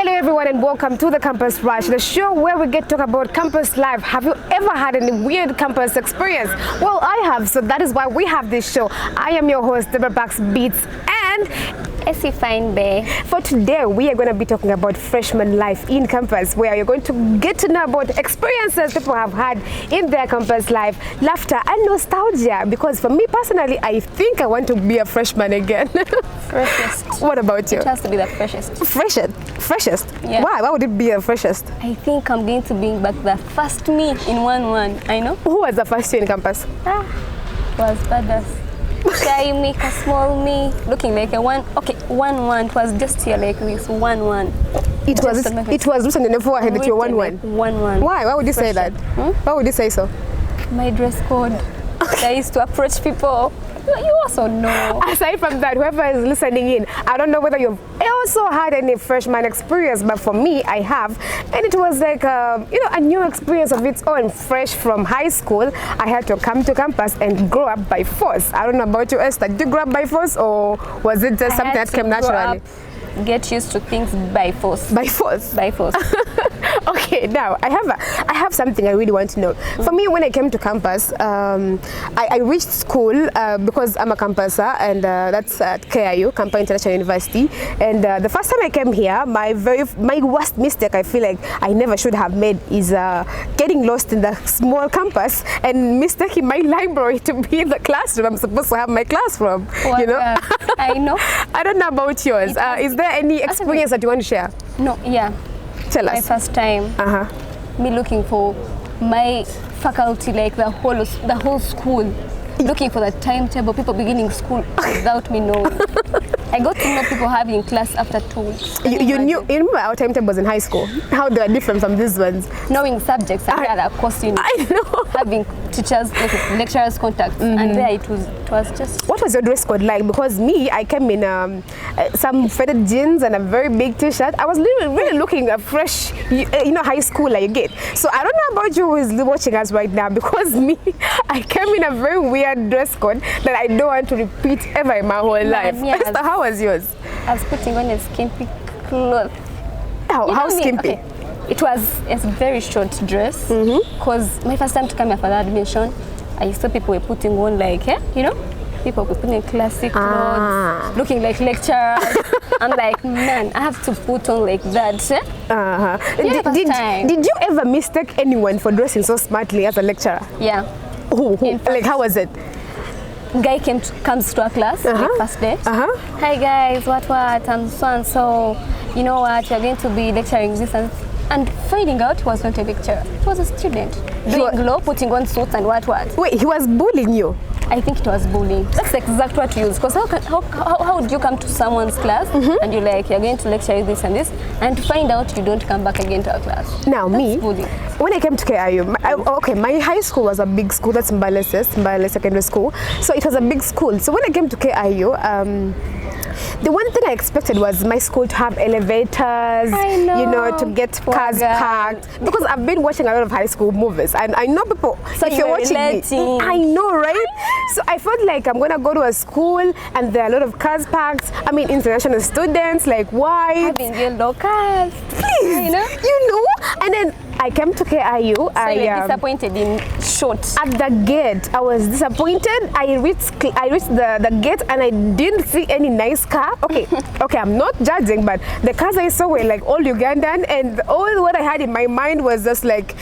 Hello everyone and welcome to the Campus Rush, the show where we get to talk about campus life. Have you ever had any weird campus experience? Well, I have, so that is why we have this show. I am your host, Deborah Bax Beats, and Essie Fine Bay. For today, we are going to be talking about freshman life in campus, where you're going to get to know about experiences people have had in their campus life, laughter and nostalgia. Because for me personally, I think I want to be a freshman again. Freshest. What about you? It has to be the freshest. Freshest? Yeah. Why? Why would it be the freshest? I think I'm going to bring back the first me in 1-1. I know. Who was the first you in campus? Was badass. Shy me, a small me, looking like a one. Okay, 1-1. It was just here like this. 1-1. It was written in the forehead that you're 1-1. Like 1-1. Why? Why would you say that? Why would you say so? My dress code. I used to approach people. You also know. Aside from that, whoever is listening in, I don't know whether you've also had any freshman experience, but for me, I have. And it was like, a new experience of its own. Fresh from high school, I had to come to campus and grow up by force. I don't know about you, Esther. Did you grow up by force, or was it just something that came naturally? Get used to things by force. By force? By force. Okay, now I have something I really want to know. For me, when I came to campus, I reached school because I'm a campuser, and that's at KIU, Kampala International University. And the first time I came here, my worst mistake I feel like I never should have made is getting lost in the small campus and mistaking my library to be the classroom I'm supposed to have my class from. Well, you know? I know. I don't know about yours. Is there any experience that you want to share? No, yeah. Tell us. My first time, me looking for my faculty, like the whole school, looking for the timetable, people beginning school without me knowing. I got to know people having class after 2 weeks. You remember our timetables in high school? How they are different from these ones? Knowing subjects and other course units. I know. Having teachers, lecturers contacts, and there it was just. What was your dress code like? Because me, I came in some faded jeans and a very big t-shirt. I was really looking a fresh, high schooler you get. So I don't know about you who is watching us right now, because me, I came in a very weird dress code that I don't want to repeat ever in my whole life. Yeah, how was yours? I was putting on a skimpy cloth. How skimpy? Okay. It was a very short dress, because my first time to come here for the admission, I saw people were putting on like, people were putting classic clothes, looking like lecturers. I'm like, man, I have to put on like that. Did you ever mistake anyone for dressing so smartly as a lecturer? Yeah. Who? Like, how was it? Guy comes to our class, like first day. Hi guys, what? I'm so and so. You know what? You're going to be lecturing this and finding out he was not a lecturer. He was a student. Doing law, putting on suits and what. Wait, he was bullying you? I think it was bullying. That's exactly what you use. Because how would you come to someone's class and you're like, you're going to lecture this and this, and to find out you don't come back again to our class? Now, that's bullying. When I came to KIU, my high school was a big school. That's Mbale Secondary School. So it was a big school. So when I came to KIU, the one thing I expected was my school to have elevators, to get cars parked. Because I've been watching a lot of high school movies, and I know people, so if you're watching me, I know, right? So I felt like I'm going to go to a school and there are a lot of cars parked. I mean, international students, like white. Having yellow cars. Please, and then I came to KIU. So you were disappointed in short. At the gate, I was disappointed. I reached the gate and I didn't see any nice car. Okay, I'm not judging, but the cars I saw were like all Ugandan, and all what I had in my mind was just like,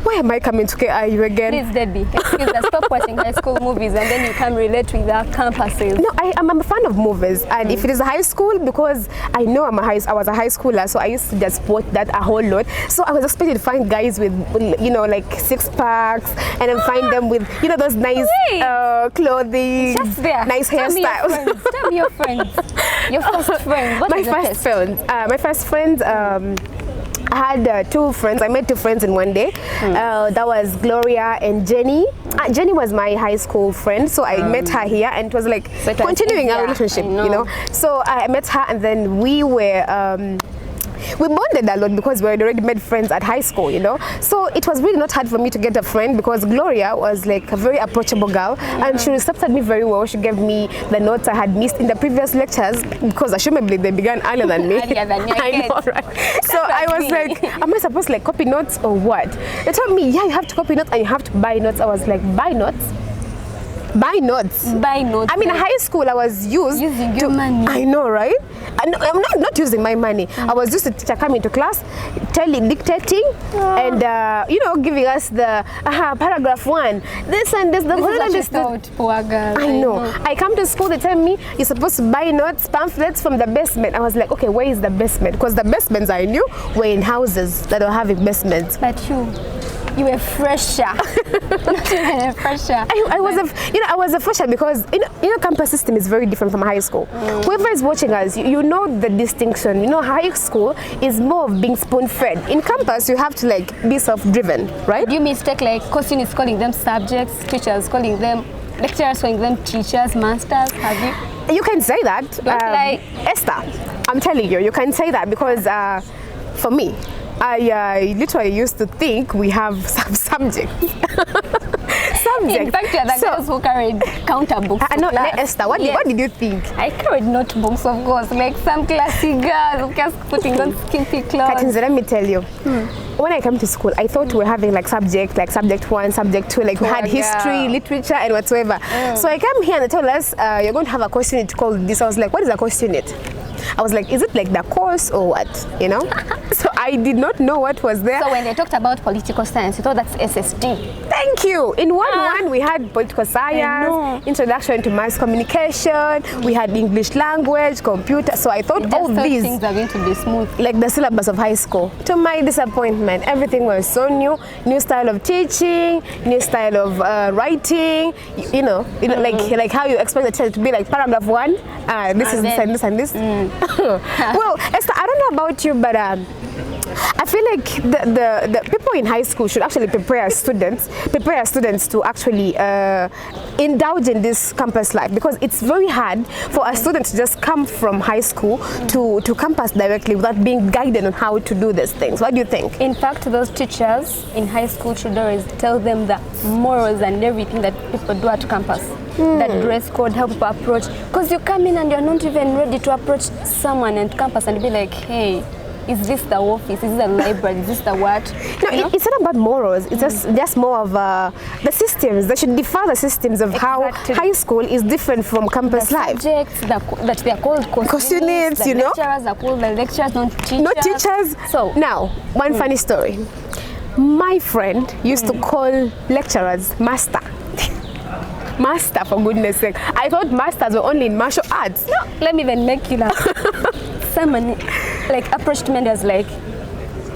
why am I coming to KIU again? Please, Debbie, excuse us, stop watching high school movies and then you can relate with our campuses. No, I'm a fan of movies, and if it is high school, because I know I was a high schooler, so I used to just watch that a whole lot. So I was expecting to find guys with like six packs, and then find them with those nice clothing, just there. Nice hairstyles. Tell me your friends. Your first friend. What is my first friends. I had two friends. I met two friends in one day. That was Gloria and Jenny. Jenny was my high school friend, so I met her here, and it was like continuing our relationship, So I met her, and then we were we bonded a lot because we had already made friends at high school, you know. So it was really not hard for me to get a friend because Gloria was like a very approachable girl, and she accepted me very well. She gave me the notes I had missed in the previous lectures because assumably they began earlier than me. Earlier than you, I know, right? So I was like, am I supposed to like copy notes or what? They told me, yeah, you have to copy notes and you have to buy notes. I was like, buy notes? Buy notes. Buy notes. I mean, in high school, I was using your money. I know, right? I'm not using my money. I was just a teacher coming to class, dictating, and you know, giving us the paragraph 1, this and this. Poor girl. I know. I come to school, they tell me you're supposed to buy notes, pamphlets from the basement. I was like, okay, where is the basement? Because the basements I knew were in houses that were having basements. But you were fresher. Not even a fresher. I was a fresher because you know campus system is very different from high school. Whoever is watching us, you know the distinction. You know, high school is more of being spoon-fed. In campus, you have to like be self-driven, right? You mistake like costume is calling them subjects, teachers calling them lecturers, calling them teachers, masters. Have you? You can say that. Like Esther, I'm telling you, you can say that because for me, I literally used to think we have some subjects. In fact, you're the girls who carried counter books. No, Esther, what did you think? I carried notebooks, of course, like some classy girls just putting on skimpy clothes. Katinze, let me tell you. When I came to school, I thought we were having like subject 1, subject 2, like we had history, literature, and whatsoever. So I came here and they told us, you're going to have a question unit called this. I was like, what is a question unit? I was like, is it like the course or what? You know? So I did not know what was there. So when they talked about political science, you thought that's SSD. Thank you. In 1-1, we had political science, introduction to mass communication, we had English language, computer. So I thought all these things are going to be smooth. Like the syllabus of high school. To my disappointment, everything was so new style of teaching, new style of writing. You know, like how you expect the child to be like paragraph 1. This is this and this and this. Well, Esther, I don't know about you, but I feel like the people in high school should actually prepare students to actually indulge in this campus life, because it's very hard for a student to just come from high school to campus directly without being guided on how to do these things. What do you think? In fact, those teachers in high school should always tell them the morals and everything that people do at campus. That dress code, how people approach. Because you come in and you're not even ready to approach someone at campus and be like, hey, is this the office? Is this the library? Is this the what? No, it's not about morals. It's just more of the systems. They should define the systems of how high school is different from campus life. Subjects that they are called course units, you know. Lecturers are called the lecturers, not teachers. Not teachers. So now, one funny story. My friend used to call lecturers master. Master, for goodness sake. I thought masters were only in martial arts. No, let me even make you laugh. Someone like approached me and was like,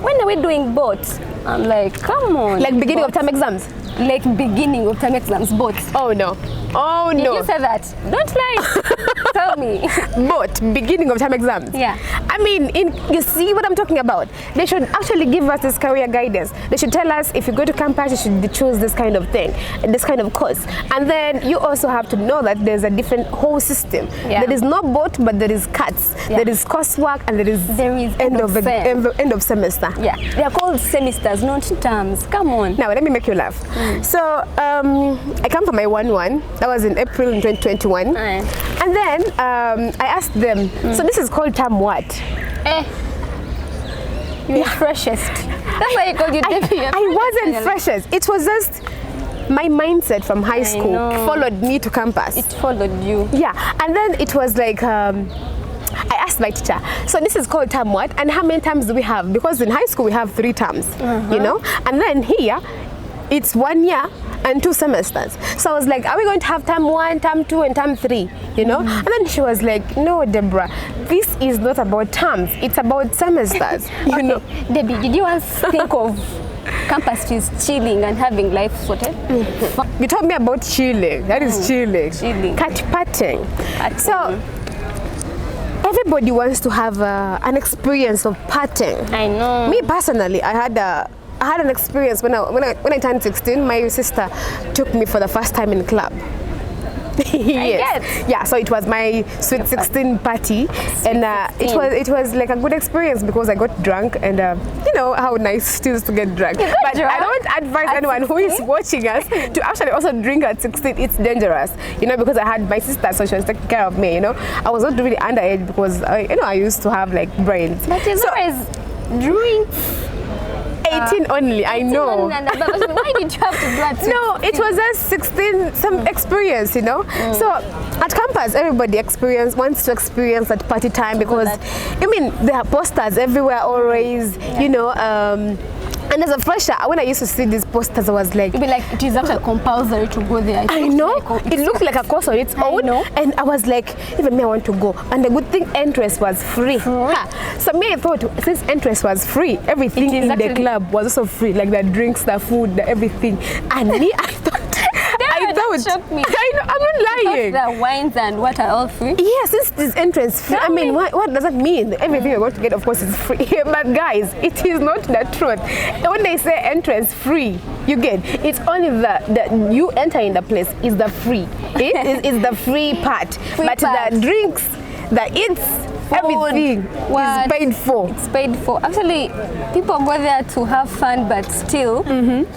when are we doing bots? I'm like, come on. Like beginning of term exams? Like beginning of term exams, bots. Oh no. Oh no. Did you say that? Don't lie. Tell me. But beginning of term exams? Yeah. I mean, you see what I'm talking about? They should actually give us this career guidance. They should tell us if you go to campus, you should choose this kind of thing, this kind of course. And then you also have to know that there's a different whole system. Yeah. There is not both, but there is cuts. Yeah. There is coursework, and there is end of semester. Yeah. They are called semesters, not terms. Come on. Now, let me make you laugh. So, I come from my 1-1. That was in April in 2021. And then I asked them, so this is called term what? You're freshest. That's why I called you Debbie. I wasn't freshest. It was just my mindset from high school followed me to campus. It followed you. Yeah. And then it was like, I asked my teacher, so this is called term what? And how many terms do we have? Because in high school we have 3 terms, you know? And then here, it's 1 year and 2 semesters. So I was like, are we going to have term 1, term 2, and term 3? You know? And then she was like, no, Deborah, this is not about terms. It's about semesters. You know? Debbie, did you once think of campus is chilling and having life sorted? You told me about chilling. That is chilling. Partying. So everybody wants to have an experience of partying. I know. Me personally, I had an experience when I turned 16. My sister took me for the first time in club. Yes. Yeah, so it was my sweet 16 party, and it was like a good experience because I got drunk, and you know how nice it is to get drunk. But drunk I don't advise anyone who is watching us to actually also drink at 16. It's dangerous, you know, because I had my sister, so she was taking care of me. You know, I was not really underage because I used to have like brains. But it's always drink. 18 only, I know. Why did you have to do that? No, it was just 16, some experience, you know. So at campus, everybody wants to experience that party time because, I mean, there are posters everywhere always, you know. And as a fresher, when I used to see these posters, I was like, it'd be like, it is actually compulsory to go there. I know. It looked like a course on its own. And I was like, even me, I want to go. And the good thing, entrance was free. So me, I thought, since entrance was free, everything in the club was also free, like the drinks, the food, the everything. And me, I thought, shocked me. I know, I'm not lying. The wines and what are all free? Yes, since this entrance free. I mean, what does that mean? Everything you're going to get, of course, is free. But guys, it is not the truth. When they say entrance free, you get it's only the you enter in the place is the free. It is the free part. The drinks, the eats, everything is paid for. It's paid for. Actually, people go there to have fun, but still,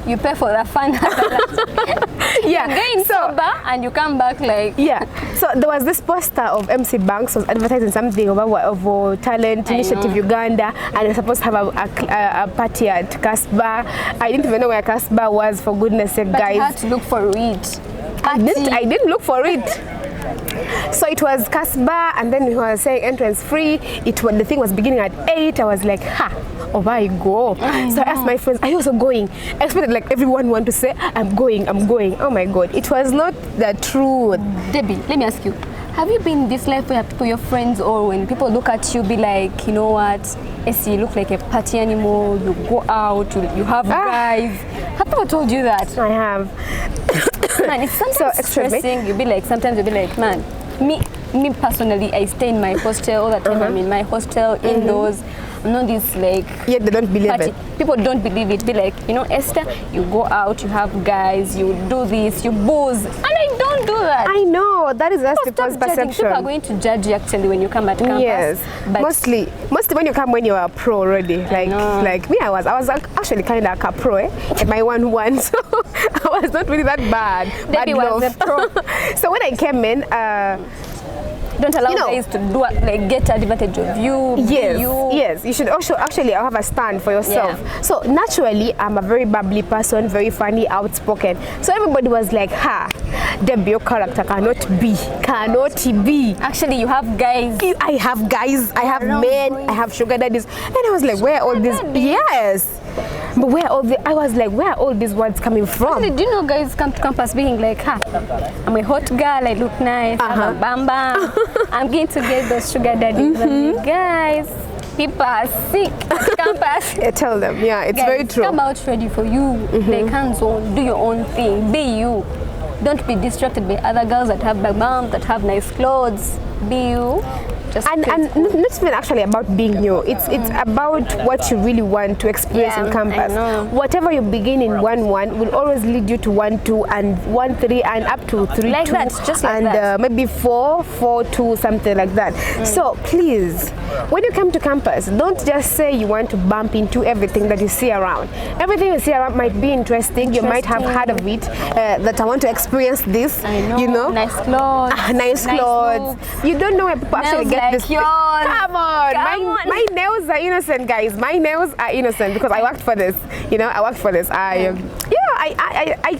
you pay for the fun. Yeah, you're getting sober and you come back like. Yeah. So there was this poster of MC Banks was advertising something of Talent Initiative Uganda, and they're supposed to have a party at Casbah. I didn't even know where Casbah was, for goodness sake, guys. You had to look for it. I didn't look for it. So it was Casbah, and then we were saying entrance free. The thing was beginning at 8. I was like, oh my God. So I asked my friends, are you also going? I expected like everyone want to say, I'm going. Oh my God. It was not the truth. Debbie, let me ask you. Have you been in this life where people, your friends, or when people look at you, be like, you know what, Essie, you look like a party animal, you go out, you have guys. Have people told you that? I have. Man, it's sometimes stressing. Sometimes you'll be like, man, me personally, I stay in my hostel all the time. I'm in my hostel, indoors. I'm not this like. Yet they don't believe party. it. People don't believe it. Be like, you know, Esther, you go out, you have guys, you do this, you booze, and I don't do that. I know that is just people's perception. People are going to judge you actually when you come at campus. Yes, but mostly when you come when you are a pro already. Like me, I was actually kind of a pro at my 1-1, so I was not really that bad. Debbie was a pro. So when I came in. Don't allow guys to do get advantage of you. Yes. You should also actually have a stand for yourself. Yeah. So naturally, I'm a very bubbly person, very funny, outspoken. So everybody was like, Debbie, your character cannot be. Actually, you have guys. I have guys. I have men. I have sugar daddies. And I was like, where are all these? Yes. But I was like, where are all these words coming from? Actually, do you know guys come to campus being like, I'm a hot girl, I look nice, I'm a bam bam. I'm going to get those sugar daddies. Guys, people are sick at campus. Yeah, tell them. Yeah, it's guys, very true. Come out ready for you. Like hands on, do your own thing, be you. Don't be distracted by other girls that have big moms, that have nice clothes. Be you. And not even actually about being you. It's about what you really want to experience in campus. Whatever you begin in 1-1 will always lead you to 1-2 and 1-3 and up to 3-2. Like that, just like that. And maybe 4-4-2, something like that. So please, when you come to campus, don't just say you want to bump into everything that you see around. Everything you see around might be interesting. You might have heard of it. That I want to experience this. I know. You know, nice clothes. Nice clothes. You don't know where people actually get this. Come on. My nails are innocent, guys. My nails are innocent because I worked for this. You know, I worked for this. I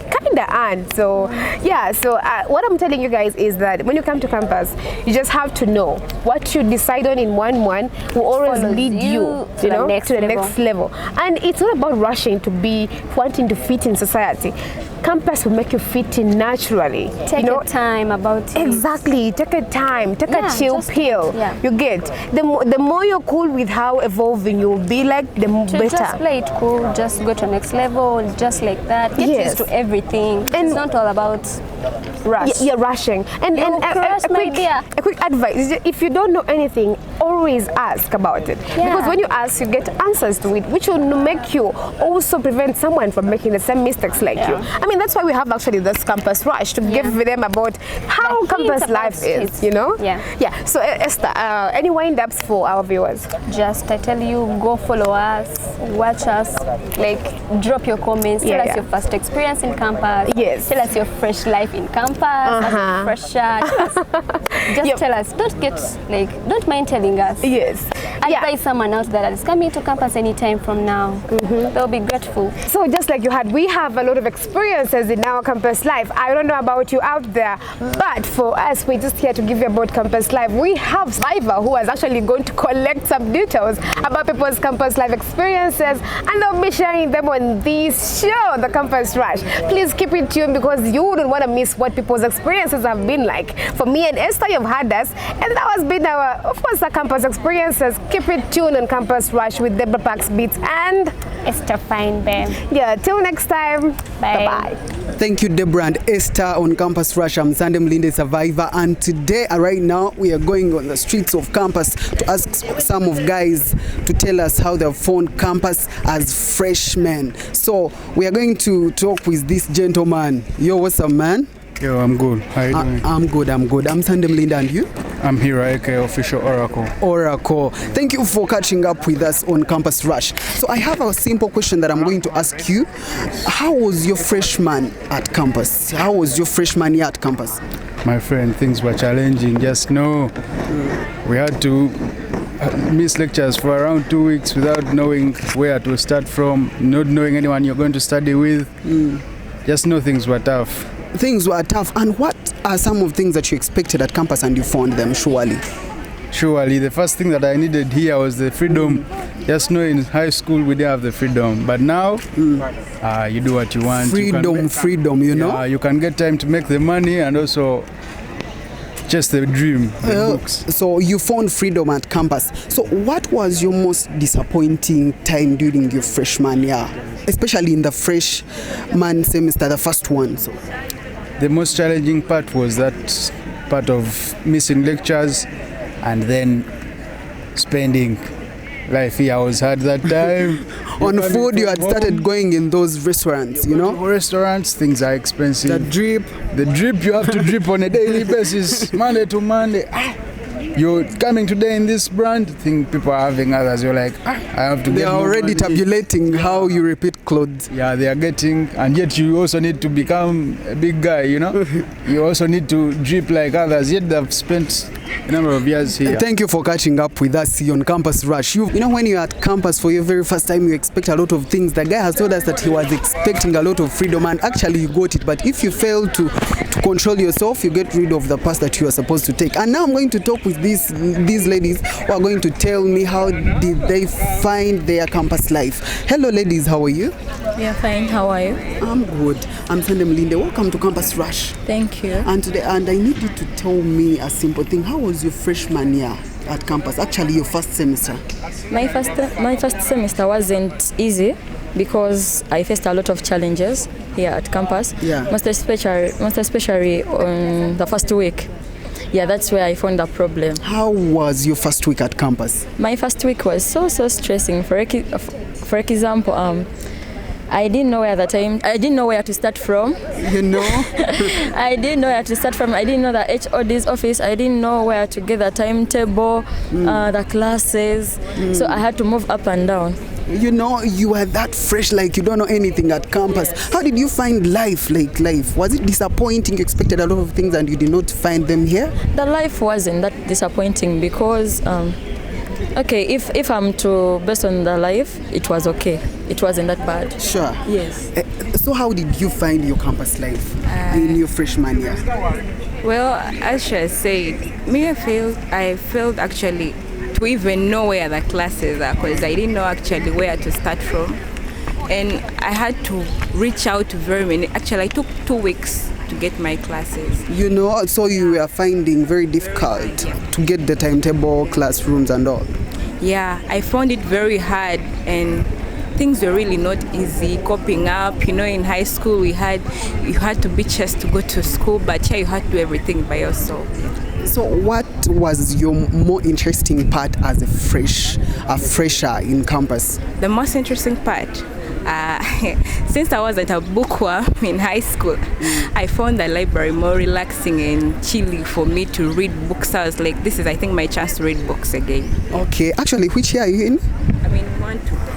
kind of earned. So yeah. So what I'm telling you guys is that when you come to campus, you just have to know what you decide on in 1-1 will always lead you to the next level. And it's not about rushing to be wanting to fit in society. Campus will make you fit in naturally. Take your time about it. Exactly. Take a time. Take a chill pill. Yeah. You get. The more you're cool with how evolving you'll be like, the better. Just play it cool. Just go to the next level. Just like that. Get used to everything. And it's not all about rush. You're rushing. And a quick advice: if you don't know anything, always ask about it. Yeah. Because when you ask, you get answers to it, which will make you also prevent someone from making the same mistakes like you. I mean, mean, that's why we have actually this campus rush to give them about how The campus hints life about is, it. you know? Yeah. So Esther, any wind-ups for our viewers? Just I tell you, go follow us, watch us, like drop your comments, tell us your first experience in campus. Yes. Tell us your fresh life in campus, as a fresher. Just tell us. Don't mind telling us. Yes. Advise someone else that is coming to campus anytime from now. They'll be grateful. So just like you had, we have a lot of experiences in our campus life. I don't know about you out there, but for us, we're just here to give you about campus life. We have Survivor who is actually going to collect some details about people's campus life experiences, and they'll be sharing them on this show, The Campus Rush. Please keep it tuned because you don't want to miss what people's experiences have been like. For me and Esther, you've had us, and that has been our, of course, our campus experiences. Keep it tuned on Campus Rush with Deborah Parks Beats and Esther Feinberg. Yeah, till next time. Bye. Bye-bye. Thank you, Deborah and Esther on Campus Rush. I'm Sande Mlinde, Survivor, and today, right now, we are going on the streets of campus to ask some of guys to tell us how they've found campus as freshmen. So we are going to talk with this gentleman. Yo, what's up, man? Yo, I'm good. How you doing? I'm good. I'm Sande Mlinde, and you? I'm Hira, aka Official Oracle. Oracle. Thank you for catching up with us on Campus Rush. So I have a simple question that I'm going to ask you. How was your freshman at campus? How was your freshman year at campus? My friend, things were challenging. Just know we had to miss lectures for around 2 weeks without knowing where to start from, not knowing anyone you're going to study with. Just know things were tough. Things were tough. And what are some of the things that you expected at campus and you found them, surely? Surely, the first thing that I needed here was the freedom. Just know in high school we didn't have the freedom. But now, you do what you want. Freedom, you know? You can get time to make the money and also just the dream, the books. So you found freedom at campus. So what was your most disappointing time during your freshman year? Especially in the freshman semester, the first one. So. The most challenging part was that part of missing lectures and then spending life here. I was hard that time. On food, you had started going in those restaurants, you know? Restaurants, things are expensive. The drip, you have to drip on a daily basis, Monday to Monday. You're coming today in this brand, think people are having others. You're like, I have to get. They are already tabulating how you repeat clothes. Yeah, they are getting, and yet you also need to become a big guy, you know? You also need to drip like others, yet they've spent a number of years here. Thank you for catching up with us here on Campus Rush. You know, when you're at campus for your very first time, you expect a lot of things. The guy has told us that he was expecting a lot of freedom, and actually you got it. But if you fail to control yourself, you get rid of the path that you are supposed to take. And now I'm going to talk with these ladies who are going to tell me how did they find their campus life. Hello ladies, how are you? We are fine, how are you? I'm good. I'm Sande Mlinde. Welcome to Campus Rush. Thank you. And I need you to tell me a simple thing. How was your freshman year at campus? Actually, your first semester. My first semester wasn't easy because I faced a lot of challenges here at campus. Yeah. Most especially on the first week. Yeah, that's where I found the problem. How was your first week at campus? My first week was so stressing. For example, I didn't know where to start from. You know? I didn't know where to start from. I didn't know the HOD's office. I didn't know where to get the timetable, the classes. So I had to move up and down. You know, you were that fresh, like you don't know anything at campus. Yes. How did you find life? Was it disappointing? You expected a lot of things and you did not find them here? The life wasn't that disappointing because, okay, if I'm to based on the life, it was okay. It wasn't that bad. Sure. Yes. So how did you find your campus life in your freshman year? Well, as I said, I failed actually to even know where the classes are because I didn't know actually where to start from. And I had to reach out to very many. Actually, I took 2 weeks to get my classes. You know, so you were finding very difficult to get the timetable, classrooms and all. Yeah, I found it very hard and things were really not easy coping up. You know, in high school you had to be chased to go to school, but here you had to do everything by yourself. So what was your more interesting part as a fresher in campus? The most interesting part, since I was at a bookworm in high school, I found the library more relaxing and chilly for me to read books. I was like, this is, I think, my chance to read books again. Okay, actually, which year are you in? I mean,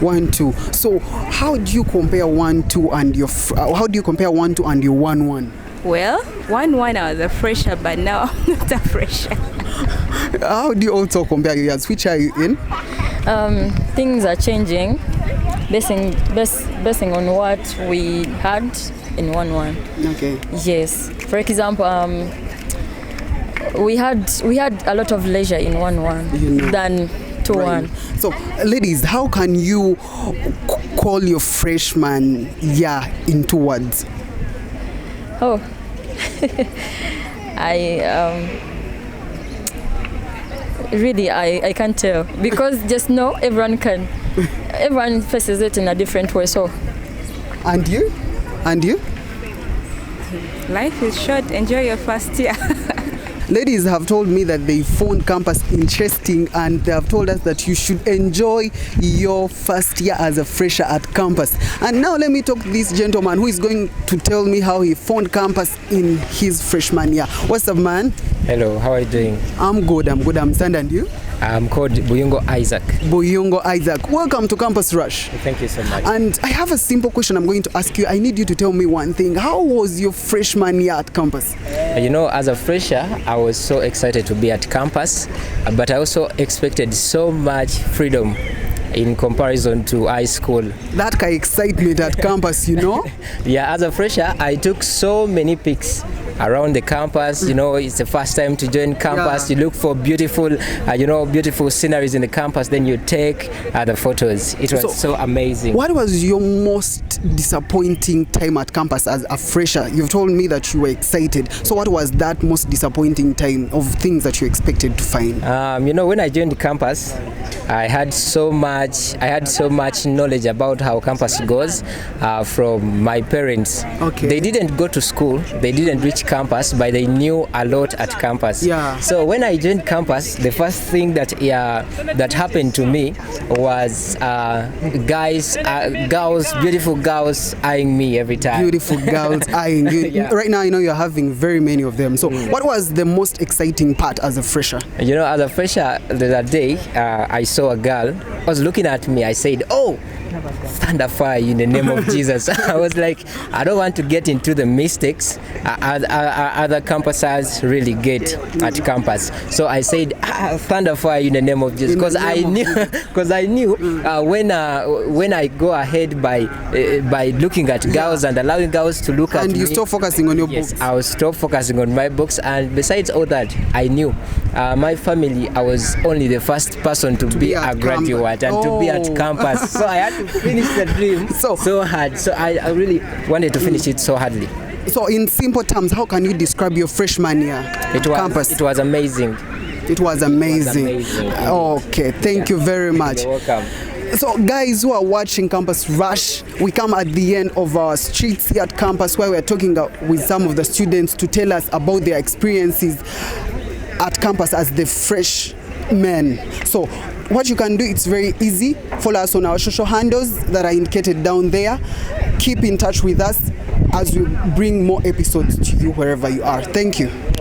1-2. So how do you compare 1-2 and your how do you compare 1-2 and your 1-1? Well, 1-1 I was a fresher, but now I'm not a fresher. How do you also compare your years? Which are you in? Things are changing, basing on what we had in 1-1. Okay. Yes. For example, we had a lot of leisure in 1-1 than 2-1. Right. So, ladies, how can you call your freshman year in 2 words? Oh, I can't tell, because just know everyone faces it in a different way. So, and you? Life is short. Enjoy your first year. Ladies have told me that they found campus interesting, and they have told us that you should enjoy your first year as a fresher at campus. And now let me talk to this gentleman who is going to tell me how he found campus in his freshman year. What's up, man? Hello, how are you doing? I'm good. I'm Sand, and you? I'm called Buyungo Isaac. Buyungo Isaac. Welcome to Campus Rush. Thank you so much. And I have a simple question I'm going to ask you. I need you to tell me one thing. How was your freshman year at campus? You know, as a fresher, I was so excited to be at campus, but I also expected so much freedom in comparison to high school. That kind of excitement at campus, you know? Yeah, as a fresher, I took so many pics around the campus. You know, it's the first time to join campus. Yeah. You look for beautiful, beautiful sceneries in the campus. Then you take the photos. It was so amazing. What was your most disappointing time at campus as a fresher? You've told me that you were excited. So what was that most disappointing time of things that you expected to find? You know, when I joined the campus, I had so much knowledge about how campus goes from my parents. Okay. They didn't go to school, they didn't reach campus, but they knew a lot at campus. Yeah. So when I joined campus, the first thing that happened to me was girls, beautiful girls eyeing me every time. Beautiful girls eyeing you. Yeah. Right now, I know you're having very many of them. So what was the most exciting part as a fresher? You know, as a fresher, the other day, I saw a girl was looking at me. I said, "Oh, thunder fire in the name of Jesus." I was like, I don't want to get into the mistakes other campuses really get at campus. So I said, thunder fire in the name of Jesus, because I knew when I go ahead by looking at girls and allowing girls to look at me. And you stop focusing on your books. I will stop focusing on my books. And besides all that, I knew my family, I was only the first person to be a graduate and to be at campus. So I had to finish the dream so hard. So I really wanted to finish it so hardly. So in simple terms, how can you describe your freshman year at campus? It was amazing. It was amazing. Okay, thank you very much. You're welcome. So guys who are watching Campus Rush, we come at the end of our streets here at campus, where we're talking with some of the students to tell us about their experiences at campus as the freshmen. So what you can do, it's very easy. Follow us on our social handles that are indicated down there. Keep in touch with us as we bring more episodes to you wherever you are. Thank you.